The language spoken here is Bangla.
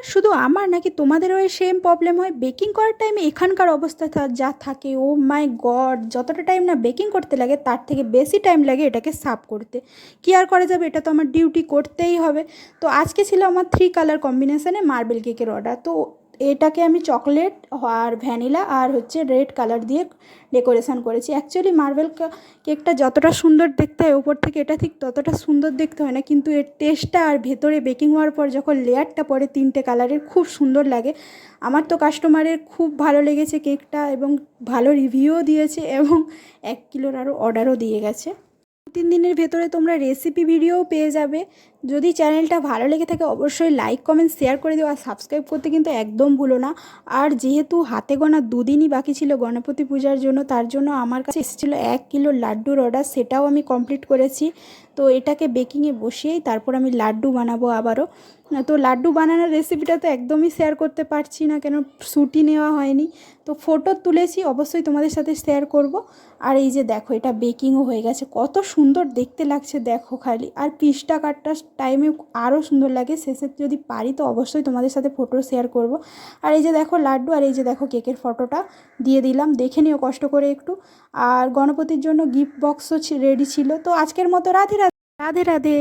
শুধু আমার নাকি তোমাদেরও এই সেম প্রবলেম হয়? বেকিং করার টাইমে এখানকার অবস্থা যা থাকে, ও মাই গড, যতটা টাইম না বেকিং করতে লাগে তার থেকে বেশি টাইম লাগে এটাকে সাফ করতে। কী আর করা যাবে, এটা তো আমার ডিউটি করতেই হবে। তো আজকে ছিল আমার 3 কালার কম্বিনেশানে মার্বেল কেকের অর্ডার। তো এটাকে আমি চকলেট আর ভ্যানিলা আর হচ্ছে রেড কালার দিয়ে ডেকোরেশন করেছি। অ্যাকচুয়ালি মার্বেল কেকটা যতটা সুন্দর দেখতে হয় ওপর থেকে, এটা ঠিক ততটা সুন্দর দেখতে হয় না, কিন্তু এর টেস্টটা আর ভেতরে বেকিং হওয়ার পর যখন লেয়ারটা পড়ে 3টে কালারের, খুব সুন্দর লাগে। আমার তো কাস্টমারের খুব ভালো লেগেছে কেকটা, এবং ভালো রিভিউও দিয়েছে, এবং 1 কিলোর আরও অর্ডারও দিয়ে গেছে। 3 দিনের ভেতরে তোমরা রেসিপি ভিডিওও পেয়ে যাবে। যদি চ্যানেলটা ভালো লেগে থাকে অবশ্যই লাইক কমেন্ট শেয়ার করে দিও, আর সাবস্ক্রাইব করতে কিন্তু একদম ভুলো না। আর যেহেতু হাতে গোনা 2 দিনই বাকি ছিল গণপতি পূজার জন্য, তার জন্য আমার কাছে এসেছিলো 1 কিলো লাড্ডুর অর্ডার, সেটাও আমি কমপ্লিট করেছি। তো এটাকে বেকিংয়ে বসিয়েই তারপর আমি লাড্ডু বানাবো আবারও। তো লাড্ডু বানানোর রেসিপিটা তো একদমই শেয়ার করতে পারছি না, কেন শ্যুটই নেওয়া হয়নি। তো ফটো তুলেছি, অবশ্যই তোমাদের সাথে শেয়ার করব। আর এই যে দেখো, এটা বেকিংও হয়ে গেছে, কত সুন্দর দেখতে লাগছে দেখো খালি। আর পিসটা কাটটার টাইমে আরও সুন্দর লাগে। শেষে যদি পারি তো অবশ্যই তোমাদের সাথে ফটো শেয়ার করব। আর এই যে দেখো লাড্ডু, আর এই যে দেখো কেকের ফটোটা দিয়ে দিলাম, দেখে নিও কষ্ট করে একটু। আর গণপতির জন্য গিফট বক্সও রেডি ছিল। তো আজকের মতো রাধে রাধে রাধে রাধে।